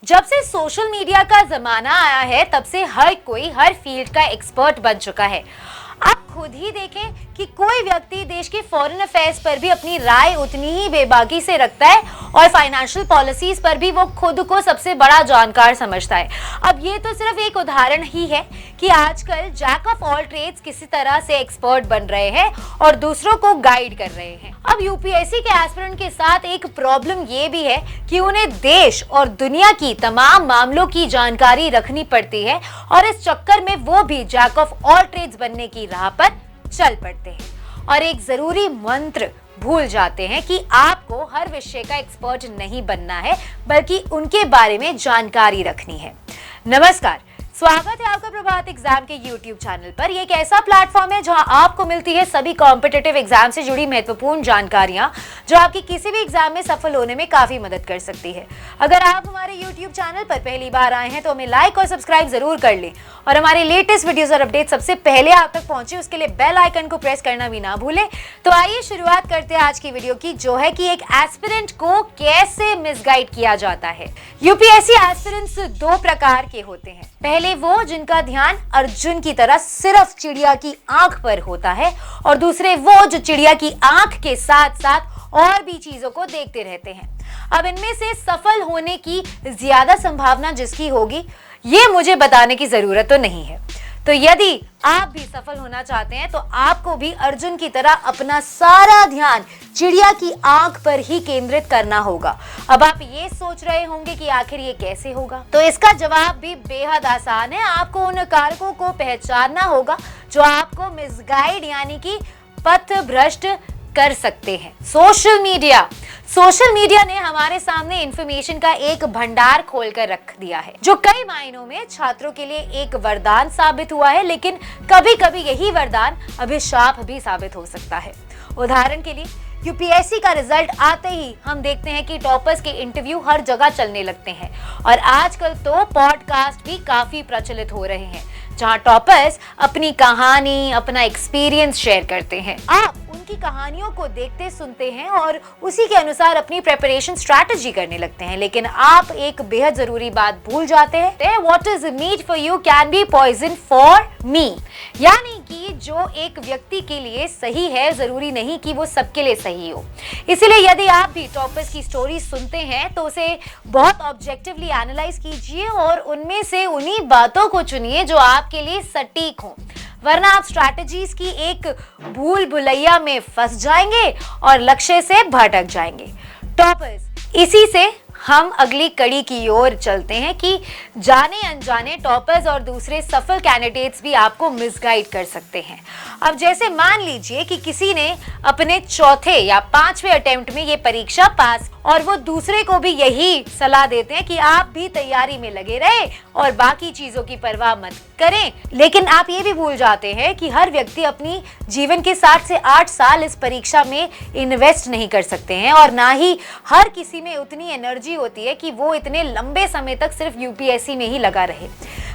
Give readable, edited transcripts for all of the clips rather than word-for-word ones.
जब से social media का जमाना आया है तब से हर कोई हर फील्ड का एक्सपर्ट बन चुका है। आप खुद ही देखें कि कोई व्यक्ति देश के फॉरेन अफेयर्स पर भी अपनी राय उतनी ही बेबाकी से रखता है और फाइनेंशियल पॉलिसीज पर भी वो खुद को सबसे बड़ा जानकार समझता है। अब ये तो सिर्फ एक उदाहरण ही है कि आजकल जैक ऑफ ऑल ट्रेड्स किसी तरह से एक्सपर्ट बन रहे हैं और दूसरों को गाइड कर रहे हैं। अब यूपीएससी के एस्पिरेंट के साथ एक प्रॉब्लम ये भी है कि उन्हें देश और दुनिया की तमाम मामलों की जानकारी रखनी पड़ती है और इस चक्कर में वो भी जैक ऑफ ऑल ट्रेड्स बनने की राह पर चल पड़ते हैं और एक जरूरी मंत्र भूल जाते हैं कि आपको हर विषय का एक्सपर्ट नहीं बनना है बल्कि उनके बारे में जानकारी रखनी है। नमस्कार, स्वागत है आपका प्रभात एग्जाम के YouTube चैनल पर। यह एक ऐसा प्लेटफॉर्म है जहां आपको मिलती है सभी कॉम्पिटिटिव एग्जाम से जुड़ी महत्वपूर्ण जानकारियां जो आपकी किसी भी एग्जाम में सफल होने में काफी मदद कर सकती है। अगर आप हमारे YouTube चैनल पर पहली बार आए हैं तो हमें लाइक और सब्सक्राइब जरूर कर लें और हमारे लेटेस्ट वीडियोस और अपडेट सबसे पहले आप तक पहुंचे उसके लिए बेल आइकन को प्रेस करना भी ना भूलें। तो आइए शुरुआत करते हैं आज की वीडियो की, जो है कि एक एस्पिरेंट को कैसे मिसगाइड किया जाता है। यूपीएससी एस्पिरेंट्स दो प्रकार के होते हैं। पहले वो जिनका ध्यान अर्जुन की तरह सिर्फ चिड़िया की आंख पर होता है और दूसरे वो जो चिड़िया की आंख के साथ साथ और भी चीजों को देखते रहते हैं। अब इनमें से सफल होने की ज्यादा संभावना जिसकी होगी ये मुझे बताने की जरूरत तो नहीं है। तो यदि आप भी सफल होना चाहते हैं तो आपको भी अर्जुन की तरह अपना सारा ध्यान चिड़िया की आंख पर ही केंद्रित करना होगा। अब आप ये सोच रहे होंगे कि आखिर ये कैसे होगा, तो इसका जवाब भी बेहद आसान है। आपको उन कारकों को पहचानना होगा जो आपको मिसगाइड यानी कि पथ भ्रष्ट कर सकते हैं। सोशल मीडिया ने हमारे सामने इंफॉर्मेशन का एक भंडार खोलकर रख दिया है जो कई मायनों में छात्रों के लिए एक वरदान साबित हुआ है, लेकिन कभी-कभी यही वरदान अभिशाप भी साबित हो सकता है। उदाहरण के लिए यूपीएससी का रिजल्ट आते ही हम देखते हैं कि टॉपर्स के इंटरव्यू हर जगह चलने लगते हैं और आजकल तो पॉडकास्ट भी काफी प्रचलित हो रहे हैं जहां टॉपर्स अपनी कहानी, अपना एक्सपीरियंस शेयर करते हैं। आप उनकी कहानियों को देखते सुनते हैं और उसी के अनुसार अपनी प्रिपरेशन स्ट्रैटेजी करने लगते हैं, लेकिन आप एक बेहद जरूरी बात भूल जाते हैं। What is meat for you can be poison for me, यानी कि जो एक व्यक्ति के लिए सही है जरूरी नहीं कि वो सबके लिए सही हो। इसलिए यदि आप भी टॉपर्स की स्टोरी सुनते हैं तो उसे बहुत ऑब्जेक्टिवली एनालाइज कीजिए और उनमें से उन्हीं बातों को चुनिए जो आपके लिए सटीक हो, वरना आप स्ट्रैटेजीज की एक भूल भुलैया में फंस जाएंगे और लक्ष्य से भटक जाएंगे। टॉपर्स, इसी से हम अगली कड़ी की ओर चलते हैं कि जाने अनजाने टॉपर्स और दूसरे सफल कैंडिडेट्स भी आपको मिसगाइड कर सकते हैं। अब जैसे मान लीजिए कि किसी ने अपने चौथे या पांचवें अटेम्प्ट में ये परीक्षा पास और वो दूसरे को भी यही सलाह देते हैं कि आप भी तैयारी में लगे रहे और बाकी चीजों की परवाह मत करें, लेकिन आप ये भी भूल जाते हैं कि हर व्यक्ति अपनी जीवन के 7 से 8 साल इस परीक्षा में इन्वेस्ट नहीं कर सकते हैं और ना ही हर किसी में उतनी एनर्जी होती है कि वो इतने लंबे समय तक सिर्फ यूपीएससी में ही लगा रहे,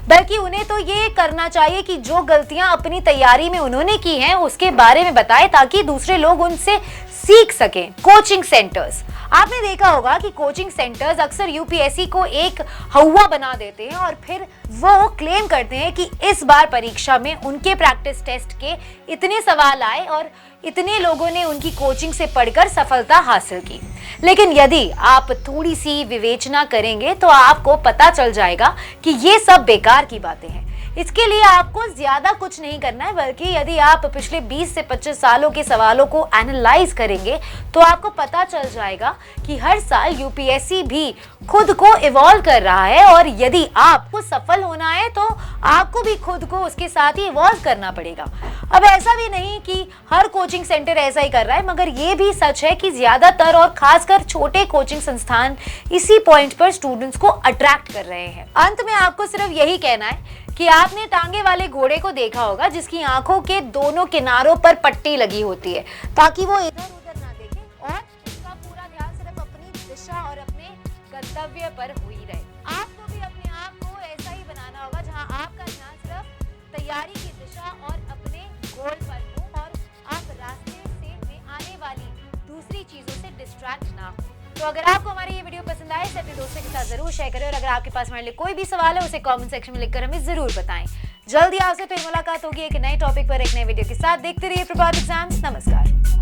बल्कि उन्हें तो ये करना चाहिए कि जो गलतियां अपनी तैयारी में उन्होंने की हैं उसके बारे में बताएं ताकि दूसरे लोग उनसे सीख सकें। कोचिंग सेंटर्स, आपने देखा होगा कि कोचिंग सेंटर्स अक्सर यूपीएससी को एक हौवा बना देते हैं और फिर वो क्लेम करते हैं कि इस बार परीक्षा में उनके प्रैक्टिस टेस्ट के इतने सवाल आए और इतने लोगों ने उनकी कोचिंग से पढ़कर सफलता हासिल की। लेकिन यदि आप थोड़ी सी विवेचना करेंगे तो आपको पता चल जाएगा कि ये सब बेकार की बातें हैं। इसके लिए आपको ज्यादा कुछ नहीं करना है, बल्कि यदि आप पिछले 20 से 25 सालों के सवालों को एनालाइज करेंगे तो आपको पता चल जाएगा कि हर साल यूपीएससी भी खुद को इवॉल्व कर रहा है और यदि आपको सफल होना है तो आपको भी खुद को उसके साथ ही इवॉल्व करना पड़ेगा। अब ऐसा भी नहीं कि हर कोचिंग सेंटर ऐसा ही कर रहा है, मगर ये भी सच है कि ज्यादातर और खासकर छोटे कोचिंग संस्थान इसी पॉइंट पर स्टूडेंट्स को अट्रैक्ट कर रहे हैं। अंत में आपको सिर्फ यही कहना है कि आपने टांगे वाले घोड़े को देखा होगा जिसकी आंखों के दोनों किनारों पर पट्टी लगी होती है ताकि वो इधर उधर ना देखे और उसका पूरा ध्यान सिर्फ अपनी दिशा और अपने गंतव्य पर हुई रहे। आपको भी अपने आप को ऐसा ही बनाना होगा जहां आपका ध्यान सिर्फ तैयारी की दिशा और अपने गोल पर हो और आप रास्ते से में आने वाली दूसरी चीजों से डिस्ट्रैक्ट ना हो। तो अगर आपको हमारी ये वीडियो पसंद आए तो अपने दोस्तों के साथ जरूर शेयर करें और अगर आपके पास हमारे लिए कोई भी सवाल है उसे कमेंट सेक्शन में लिखकर हमें जरूर बताएं। जल्दी आपसे फिर मुलाकात होगी एक नए टॉपिक पर एक नए वीडियो के साथ। देखते रहिए प्रभात एग्जाम्स। नमस्कार।